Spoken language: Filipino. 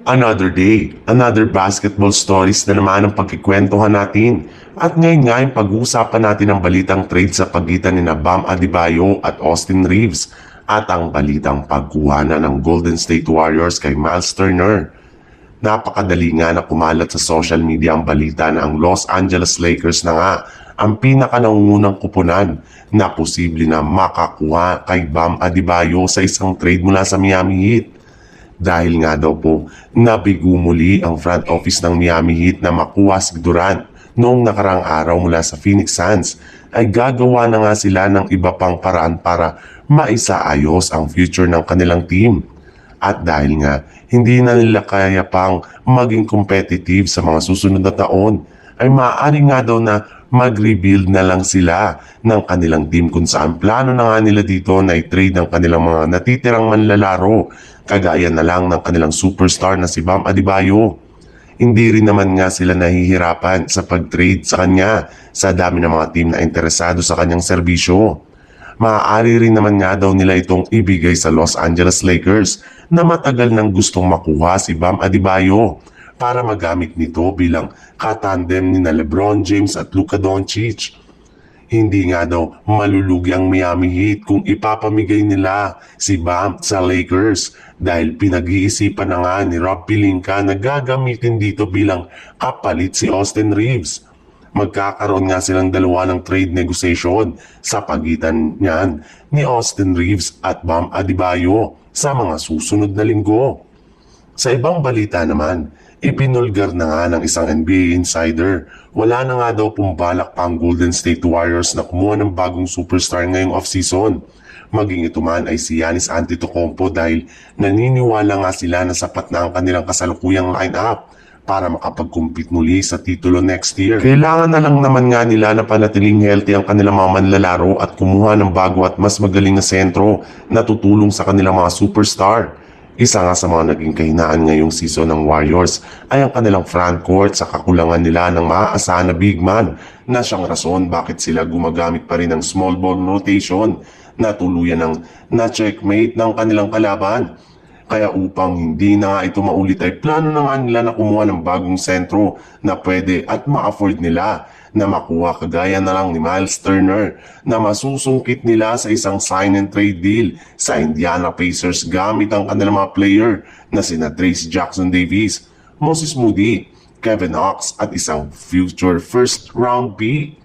Another day, another basketball stories na naman ang pagkikwentuhan natin. At ngayon nga yung pag-uusapan natin ang balitang trade sa pagitan ni Bam Adebayo at Austin Reeves at ang balitang pagkuha na ng Golden State Warriors kay Miles Turner. Napakadali nga na kumalat sa social media ang balita na ang Los Angeles Lakers na nga ang pinaka-nangungunang kupunan na posible na makakuha kay Bam Adebayo sa isang trade mula sa Miami Heat. Dahil nga daw po, nabigo muli ang front office ng Miami Heat na makuha si Durant noong nakarang araw mula sa Phoenix Suns, ay gagawa na nga sila ng iba pang paraan para maisaayos ang future ng kanilang team. At dahil nga, hindi na nila kaya pang maging competitive sa mga susunod na taon, ay maaari nga daw na mag-rebuild na lang sila ng kanilang team kung saan plano na nga nila dito na i-trade ng kanilang mga natitirang manlalaro, kagaya na lang ng kanilang superstar na si Bam Adebayo. Hindi rin naman nga sila nahihirapan sa pag-trade sa kanya sa dami ng mga team na interesado sa kanyang serbisyo. Maaari rin naman nga daw nila itong ibigay sa Los Angeles Lakers na matagal nang gustong makuha si Bam Adebayo para magamit nito bilang katandem ni na LeBron James at Luka Doncic. Hindi nga daw malulugi ang Miami Heat kung ipapamigay nila si Bam sa Lakers dahil pinag-iisipan na nga ni Rob Pelinka na gagamitin dito bilang kapalit si Austin Reeves. Magkakaroon nga silang dalawa ng trade negotiation sa pagitan niyan ni Austin Reeves at Bam Adebayo sa mga susunod na linggo. Sa ibang balita naman, ipinulgar na nga ng isang NBA insider, wala na nga daw pumbalak pa ang Golden State Warriors na kumuha ng bagong superstar ngayong offseason. Maging ito man ay si Giannis Antetokounmpo dahil naniniwala nga sila na sapat na ang kanilang kasalukuyang lineup para makapag-compete muli sa titulo next year. Kailangan na lang naman nga nila na panatiling healthy ang kanilang mga manlalaro at kumuha ng bago at mas magaling na sentro na tutulong sa kanilang mga superstar. Isa nga sa mga naging kahinaan ngayong season ng Warriors ay ang kanilang frontcourt sa kakulangan nila ng maaasahan na big man na siyang rason bakit sila gumagamit pa rin ng small ball rotation na tuluyan ng na-checkmate ng kanilang kalaban. Kaya upang hindi na nga ito maulit ay plano na nga nila na kumuha ng bagong sentro na pwede at ma-afford nila na makuha kagaya na lang ni Miles Turner na masusungkit nila sa isang sign and trade deal sa Indiana Pacers gamit ang kanilang mga player na sina Trayce Jackson-Davis, Moses Moody, Kevin Knox at isang future first round pick.